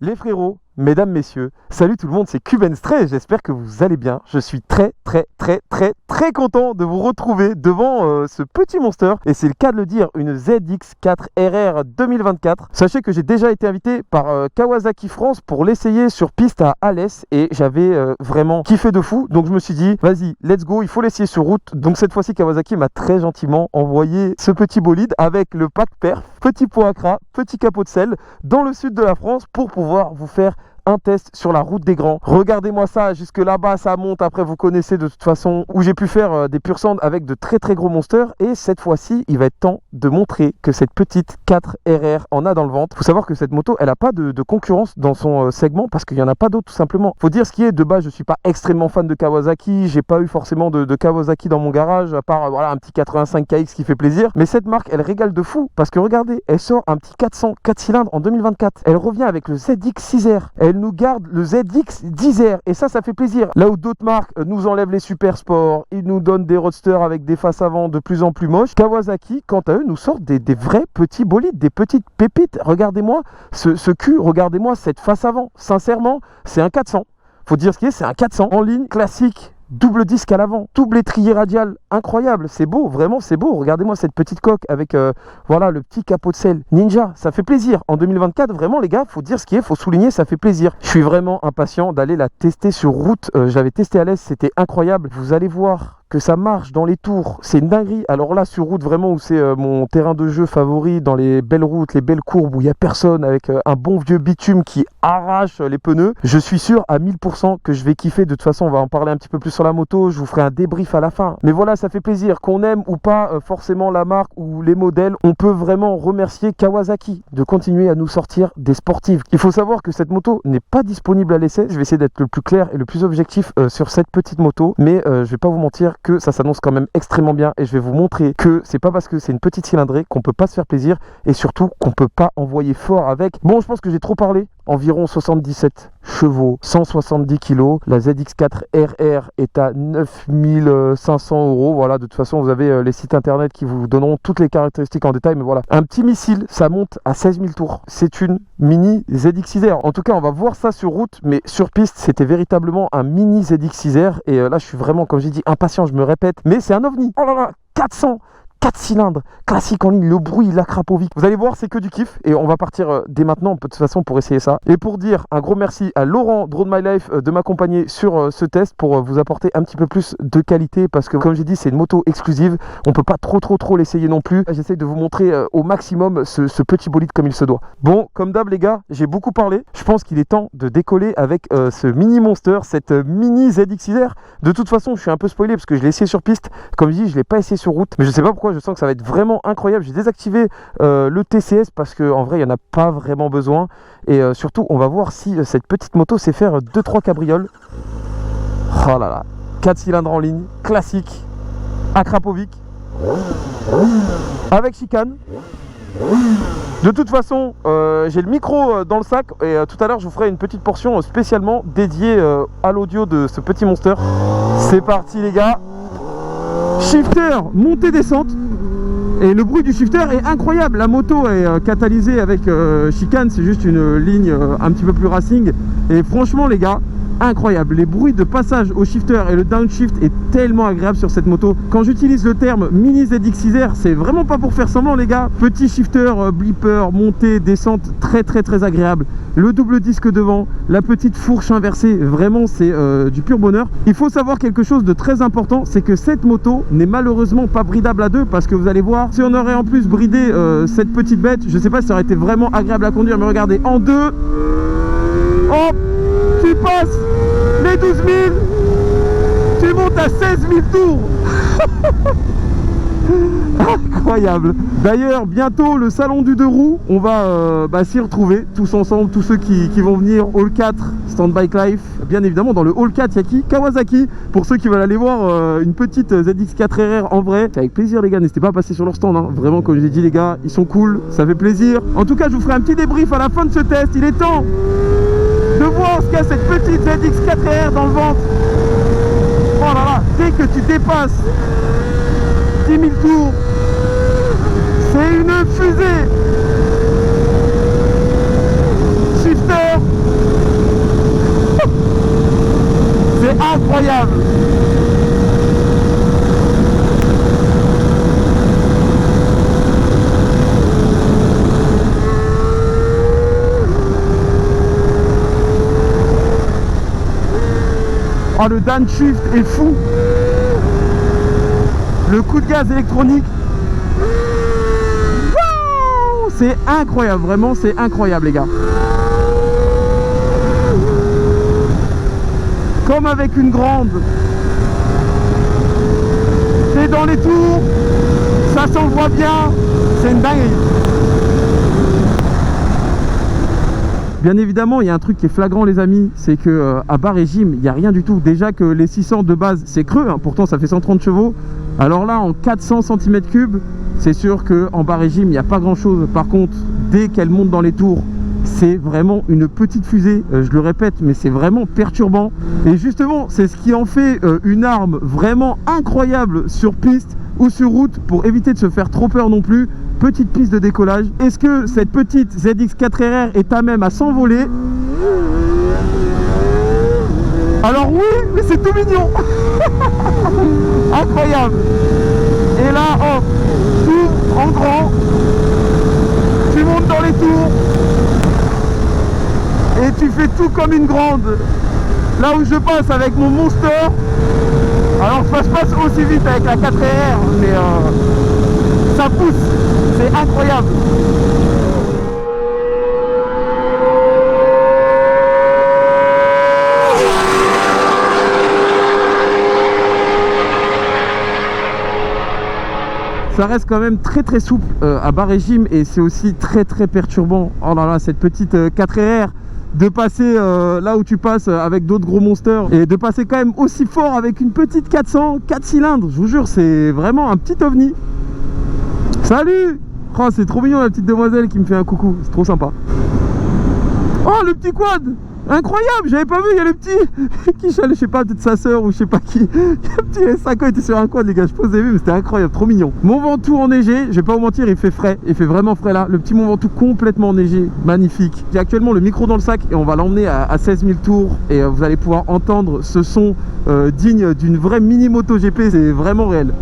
Les frérots, mesdames, messieurs, salut tout le monde, c'est Cuben Stray, j'espère que vous allez bien. Je suis très content de vous retrouver devant ce petit monster, et c'est le cas de le dire, une ZX4RR 2024. Sachez que j'ai déjà été invité par Kawasaki France pour l'essayer sur piste à Alès, et j'avais vraiment kiffé de fou, donc je me suis dit, vas-y, let's go, il faut l'essayer sur route. Donc cette fois-ci, Kawasaki m'a très gentiment envoyé ce petit bolide avec le pack perf, petit pot Accra, petit capot de sel, dans le sud de la France pour pouvoir vous faire un test sur la route des grands. Regardez-moi ça, jusque là-bas ça monte. Après vous connaissez de toute façon où j'ai pu faire des pur sands avec de très gros monsters. Et cette fois-ci il va être temps de montrer que cette petite 4RR en a dans le ventre. Faut savoir que cette moto elle a pas de concurrence dans son segment parce qu'il n'y en a pas d'autres tout simplement. Faut dire ce qui est, de base je suis pas extrêmement fan de Kawasaki. J'ai pas eu forcément de Kawasaki dans mon garage à part voilà un petit 85 KX qui fait plaisir. Mais cette marque elle régale de fou parce que regardez, elle sort un petit 400 4 cylindres en 2024. Elle revient avec le ZX6R. Elle nous garde le ZX10R et ça fait plaisir. Là où d'autres marques nous enlèvent les super sports, ils nous donnent des roadsters avec des faces avant de plus en plus moches, Kawasaki quant à eux nous sortent des vrais petits bolides, des petites pépites. Regardez-moi ce cul, regardez-moi cette face avant, sincèrement c'est un 400. Faut dire ce qui est, c'est un 400 en ligne classique. Double disque à l'avant, double étrier radial, incroyable, c'est beau, vraiment c'est beau. Regardez-moi cette petite coque avec voilà le petit capot de sel Ninja, ça fait plaisir. En 2024, vraiment les gars, faut dire ce qui est, faut souligner, ça fait plaisir. Je suis vraiment impatient d'aller la tester sur route. J'avais testé à l'Est, c'était incroyable. Vous allez voir que ça marche dans les tours, c'est une dinguerie. Alors là sur route vraiment où c'est mon terrain de jeu favori, dans les belles routes, les belles courbes où il n'y a personne, avec un bon vieux bitume qui arrache les pneus, je suis sûr à 1000% que je vais kiffer. De toute façon on va en parler un petit peu plus sur la moto, je vous ferai un débrief à la fin. Mais voilà, ça fait plaisir, qu'on aime ou pas forcément la marque ou les modèles, on peut vraiment remercier Kawasaki de continuer à nous sortir des sportives. Il faut savoir que cette moto n'est pas disponible à l'essai, je vais essayer d'être le plus clair et le plus objectif sur cette petite moto, mais je vais pas vous mentir que ça s'annonce quand même extrêmement bien et je vais vous montrer que c'est pas parce que c'est une petite cylindrée qu'on peut pas se faire plaisir et surtout qu'on peut pas envoyer fort avec. Bon, je pense que j'ai trop parlé. Environ 77 chevaux, 170 kg. La ZX4RR est à 9500 €. Voilà, de toute façon, vous avez les sites internet qui vous donneront toutes les caractéristiques en détail. Mais voilà, un petit missile, ça monte à 16 000 tours. C'est une mini ZX6R. En tout cas, on va voir ça sur route, mais sur piste, c'était véritablement un mini ZX6R. Et là, je suis vraiment, comme j'ai dit, impatient, je me répète. Mais c'est un ovni. Oh là là, 400 4 cylindres, classique en ligne, le bruit, la crapovique. Vous allez voir, c'est que du kiff et on va partir dès maintenant de toute façon pour essayer ça. Et pour dire un gros merci à Laurent Drone My Life de m'accompagner sur ce test pour vous apporter un petit peu plus de qualité parce que comme j'ai dit, c'est une moto exclusive. On peut pas trop l'essayer non plus. J'essaye de vous montrer au maximum ce petit bolide comme il se doit. Bon, comme d'hab les gars, j'ai beaucoup parlé. Je pense qu'il est temps de décoller avec ce mini monster, cette mini ZX6R. De toute façon, je suis un peu spoilé parce que je l'ai essayé sur piste. Comme je dis, je l'ai pas essayé sur route, mais je sais pas pourquoi. Je sens que ça va être vraiment incroyable. J'ai désactivé le TCS parce qu'en vrai il n'y en a pas vraiment besoin et surtout on va voir si cette petite moto sait faire 2-3 cabrioles. Oh là là, 4 cylindres en ligne, classique, à Krapovic, avec chicane. De toute façon j'ai le micro dans le sac et tout à l'heure je vous ferai une petite portion spécialement dédiée à l'audio de ce petit monster. C'est parti les gars. Shifter, montée descente. Et le bruit du shifter est incroyable. La moto est catalysée avec chicane, c'est juste une ligne un petit peu plus racing. Et franchement les gars, incroyable. Les bruits de passage au shifter et le downshift est tellement agréable sur cette moto. Quand j'utilise le terme mini ZX6R, c'est vraiment pas pour faire semblant les gars. Petit shifter, blipper, montée, descente, très agréable. Le double disque devant, la petite fourche inversée, vraiment c'est du pur bonheur. Il faut savoir quelque chose de très important, c'est que cette moto n'est malheureusement pas bridable à deux parce que vous allez voir, si on aurait en plus bridé cette petite bête, je sais pas si ça aurait été vraiment agréable à conduire, mais regardez, en deux, hop, tu passes les 12 000, tu montes à 16 000 tours. Incroyable. D'ailleurs bientôt le salon du 2 roues, on va s'y retrouver tous ensemble, tous ceux qui vont venir. Hall 4, Stand Bike Life. Bien évidemment dans le Hall 4 il y a qui? Kawasaki. Pour ceux qui veulent aller voir une petite ZX4RR en vrai, c'est avec plaisir les gars, n'hésitez pas à passer sur leur stand hein. Vraiment comme j'ai dit les gars, ils sont cool, ça fait plaisir. En tout cas je vous ferai un petit débrief à la fin de ce test. Il est temps de voir ce qu'a cette petite ZX4RR dans le ventre. Oh là là, dès que tu dépasses 10 000 tours, c'est une fusée. Shifter, Oh, le downshift est fou. Le coup de gaz électronique. Wow, c'est incroyable, vraiment c'est incroyable les gars. Comme avec une grande. T'es dans les tours, ça s'envoie bien, c'est une dinguerie. Bien évidemment, il y a un truc qui est flagrant les amis, c'est que à bas régime, il n'y a rien du tout. Déjà que les 600 de base, c'est creux, hein, pourtant ça fait 130 chevaux. Alors là, en 400 cm3, c'est sûr qu'en bas régime, il n'y a pas grand chose. Par contre, dès qu'elle monte dans les tours, c'est vraiment une petite fusée, je le répète, mais c'est vraiment perturbant. Et justement, c'est ce qui en fait une arme vraiment incroyable sur piste ou sur route pour éviter de se faire trop peur non plus. Petite piste de décollage. Est-ce que cette petite ZX4RR est à même à s'envoler? Alors oui, mais c'est tout mignon. Incroyable. Et là, hop, tout en grand. Tu montes dans les tours. Et tu fais tout comme une grande. Là où je passe avec mon Monster. Alors ça se passe aussi vite avec la 4RR, mais ça pousse. C'est incroyable. Ça reste quand même très très souple à bas régime et c'est aussi très très perturbant. Oh là là, cette petite 4RR, de passer là où tu passes avec d'autres gros monsters et de passer quand même aussi fort avec une petite 400, 4 cylindres, je vous jure, c'est vraiment un petit ovni. Salut! Oh, c'est trop mignon la petite demoiselle qui me fait un coucou, c'est trop sympa. Oh, le petit quad! Incroyable, j'avais pas vu, il y a le petit qui chale, je sais pas, peut-être sa soeur ou je sais pas qui. Le petit S5 était sur un quad les gars, je sais pas si vous avez vu, mais c'était incroyable, trop mignon. Mont Ventoux enneigé, je vais pas vous mentir, il fait frais, il fait vraiment frais là. Le petit Mont Ventoux complètement enneigé, magnifique. J'ai actuellement le micro dans le sac et on va l'emmener à 16 000 tours et vous allez pouvoir entendre ce son digne d'une vraie mini moto GP, c'est vraiment réel.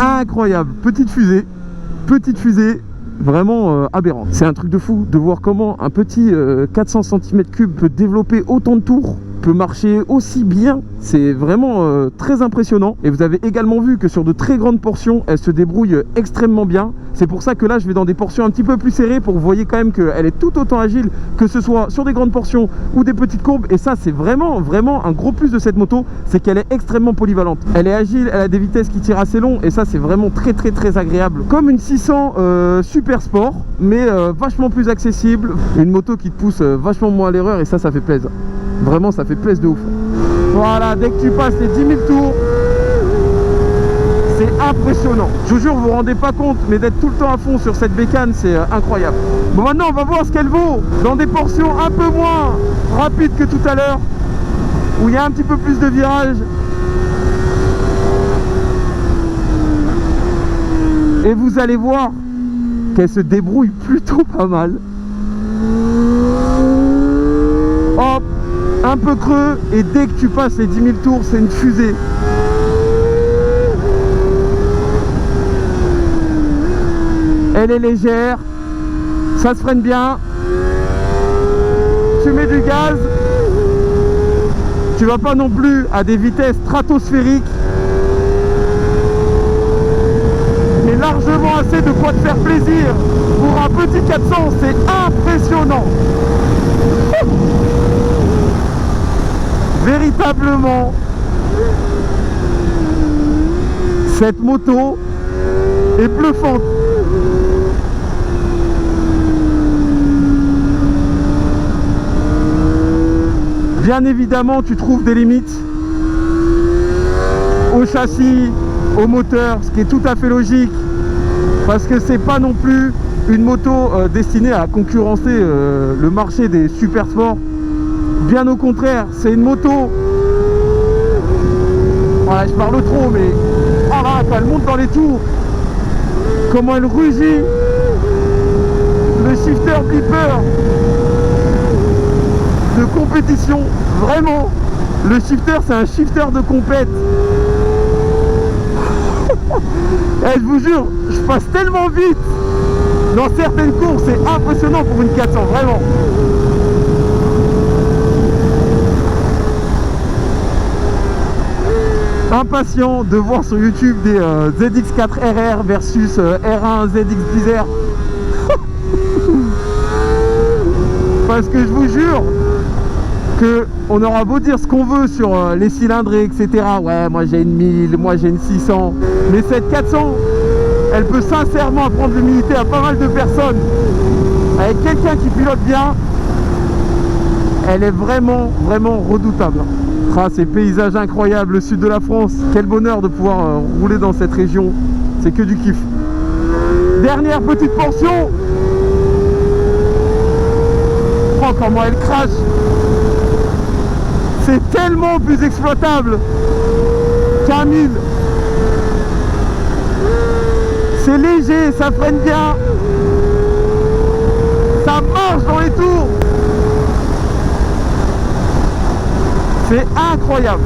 Incroyable, petite fusée vraiment aberrante. C'est un truc de fou de voir comment un petit 400 cm3 peut développer autant de tours, peut marcher aussi bien. C'est vraiment très impressionnant. Et vous avez également vu que sur de très grandes portions, elle se débrouille extrêmement bien. C'est pour ça que là, je vais dans des portions un petit peu plus serrées pour que vous voyez quand même qu'elle est tout autant agile, que ce soit sur des grandes portions ou des petites courbes. Et ça, c'est vraiment un gros plus de cette moto, c'est qu'elle est extrêmement polyvalente. Elle est agile, elle a des vitesses qui tirent assez long et ça, c'est vraiment très agréable. Comme une 600 super sport, mais vachement plus accessible. Une moto qui te pousse vachement moins à l'erreur et ça fait plaisir. Vraiment, ça fait plaisir de ouf. Voilà, dès que tu passes les 10 000 tours, c'est impressionnant. Je vous jure, vous vous rendez pas compte, mais d'être tout le temps à fond sur cette bécane, c'est incroyable. Bon, maintenant, on va voir ce qu'elle vaut dans des portions un peu moins rapides que tout à l'heure. où il y a un petit peu plus de virages. Et vous allez voir qu'elle se débrouille plutôt pas mal. Hop, un peu creux, et dès que tu passes les 10 000 tours, c'est une fusée. Elle est légère, ça se freine bien. Tu mets du gaz, tu vas pas non plus à des vitesses stratosphériques, mais largement assez de quoi te faire plaisir. Pour un petit 400, c'est impressionnant. Véritablement, cette moto est bluffante. Bien évidemment, tu trouves des limites au châssis, au moteur, ce qui est tout à fait logique, parce que c'est pas non plus une moto destinée à concurrencer le marché des super sports. Bien au contraire, c'est une moto. Voilà, je parle trop, mais ah, quand elle monte dans les tours, comment elle rugit, le shifter blipper de compétition, vraiment, le shifter c'est un shifter de compète. Et je vous jure, je passe tellement vite dans certaines courses, c'est impressionnant pour une 400, vraiment. Impatient de voir sur YouTube des ZX4RR versus R1 ZX Blizzard. Parce que je vous jure que on aura beau dire ce qu'on veut sur les cylindrés, etc. Ouais, moi j'ai une 1000, moi j'ai une 600. Mais cette 400, elle peut sincèrement apprendre l'humilité à pas mal de personnes. Avec quelqu'un qui pilote bien, elle est vraiment, vraiment redoutable. Ah, ces paysages incroyables, le sud de la France. Quel bonheur de pouvoir rouler dans cette région. C'est que du kiff. Dernière petite portion. Oh, comment elle crache. C'est tellement plus exploitable qu'un 1000. C'est léger, ça freine bien. Ça marche dans les tours. C'est incroyable.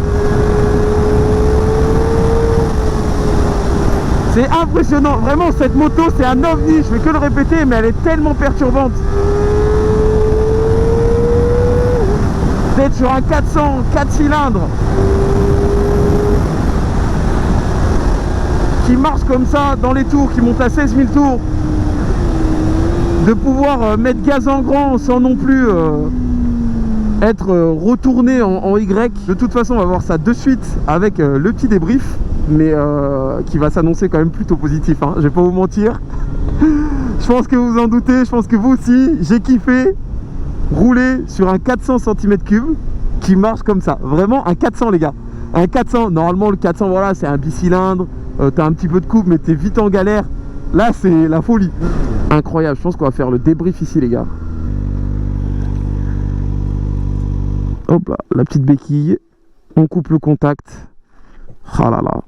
C'est impressionnant. Vraiment, cette moto, c'est un ovni. Je vais que le répéter, mais elle est tellement perturbante. D'être sur un 400, 4 cylindres, qui marche comme ça dans les tours, qui monte à 16 000 tours, de pouvoir mettre gaz en grand sans non plus être retourné en Y. De toute façon, on va voir ça de suite avec le petit débrief, mais qui va s'annoncer quand même plutôt positif, hein, je vais pas vous mentir. Je pense que vous vous en doutez, je pense que vous aussi. J'ai kiffé rouler sur un 400 cm3 qui marche comme ça. Vraiment un 400, les gars. Un 400, normalement le 400, voilà, c'est un bicylindre, t'as un petit peu de coupe, mais t'es vite en galère. Là, c'est la folie. Incroyable, je pense qu'on va faire le débrief ici, les gars. Hop là, la petite béquille, on coupe le contact. Ah là là,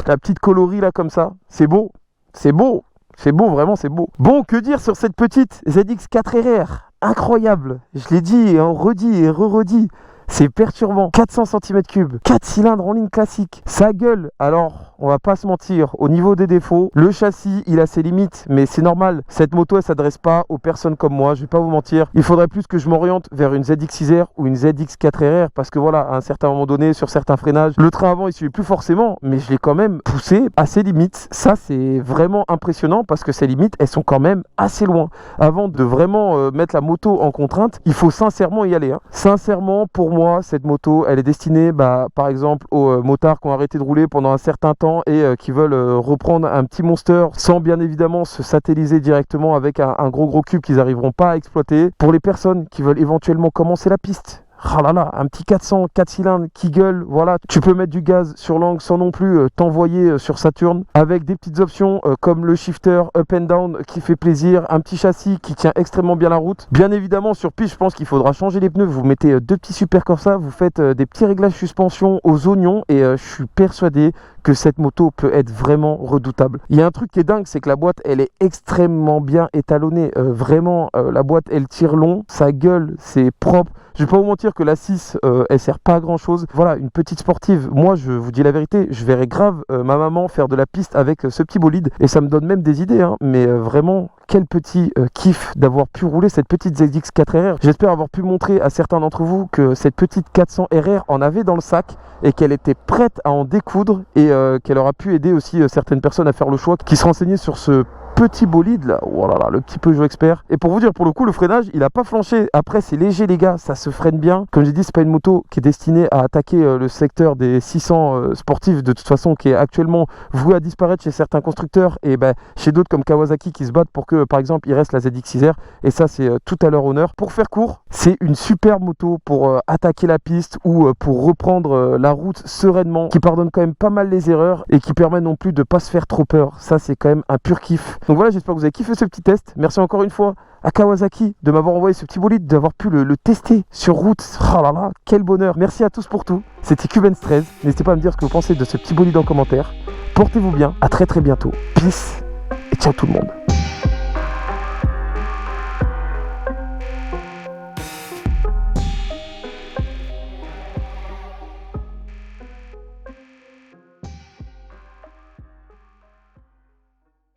la petite coloris là comme ça, c'est beau, c'est beau, c'est beau, vraiment c'est beau. Bon, que dire sur cette petite ZX4RR, incroyable, je l'ai dit et redit et re-redit. C'est perturbant, 400 cm3, 4 cylindres en ligne classique, ça gueule. Alors, on va pas se mentir, au niveau des défauts, le châssis, il a ses limites, mais c'est normal. Cette moto, elle s'adresse pas aux personnes comme moi, je vais pas vous mentir. Il faudrait plus que je m'oriente vers une ZX6R ou une ZX4RR, parce que voilà, à un certain moment donné, sur certains freinages, le train avant, il suivait plus forcément, mais je l'ai quand même poussé à ses limites. Ça, c'est vraiment impressionnant, parce que ces limites, elles sont quand même assez loin. Avant de vraiment mettre la moto en contrainte, il faut sincèrement y aller, hein. Sincèrement, pour moi, cette moto, elle est destinée, par exemple, aux motards qui ont arrêté de rouler pendant un certain temps et qui veulent reprendre un petit monster sans bien évidemment se satelliser directement avec un gros cube qu'ils n'arriveront pas à exploiter. Pour les personnes qui veulent éventuellement commencer la piste, Ah là là, un petit 400, 4 cylindres qui gueule, voilà. Tu peux mettre du gaz sur l'angle sans non plus t'envoyer sur Saturn, avec des petites options comme le shifter up and down qui fait plaisir, un petit châssis qui tient extrêmement bien la route. Bien évidemment, sur piste, je pense qu'il faudra changer les pneus. Vous mettez deux petits Super Corsa, vous faites des petits réglages suspension aux oignons et je suis persuadé que cette moto peut être vraiment redoutable. Il y a un truc qui est dingue, c'est que la boîte, elle est extrêmement bien étalonnée. Vraiment, la boîte, elle tire long, ça gueule, c'est propre. Je vais pas vous mentir que la 6, elle sert pas à grand chose. Voilà, une petite sportive. Moi, je vous dis la vérité, je verrais grave ma maman faire de la piste avec ce petit bolide. Et ça me donne même des idées, hein. Mais vraiment, quel petit kiff d'avoir pu rouler cette petite ZX 4RR. J'espère avoir pu montrer à certains d'entre vous que cette petite 400 RR en avait dans le sac et qu'elle était prête à en découdre et qu'elle aura pu aider aussi certaines personnes à faire le choix qui se renseignaient sur ce petit bolide là, oh là là, le petit Peugeot Expert. Et pour vous dire, pour le coup, le freinage, il a pas flanché. Après, c'est léger les gars, ça se freine bien. Comme j'ai dit, c'est pas une moto qui est destinée à attaquer le secteur des 600 sportifs de toute façon, qui est actuellement voué à disparaître chez certains constructeurs et chez d'autres comme Kawasaki qui se battent pour que, par exemple, il reste la ZX6R. Et ça, c'est tout à leur honneur. Pour faire court, c'est une super moto pour attaquer la piste ou pour reprendre la route sereinement, qui pardonne quand même pas mal les erreurs et qui permet non plus de pas se faire trop peur. Ça, c'est quand même un pur kiff. Donc voilà, j'espère que vous avez kiffé ce petit test. Merci encore une fois à Kawasaki de m'avoir envoyé ce petit bolide, d'avoir pu le tester sur route. Oh là là, quel bonheur. Merci à tous pour tout. C'était Cubenz 13. N'hésitez pas à me dire ce que vous pensez de ce petit bolide en commentaire. Portez-vous bien. À très bientôt. Peace et ciao tout le monde.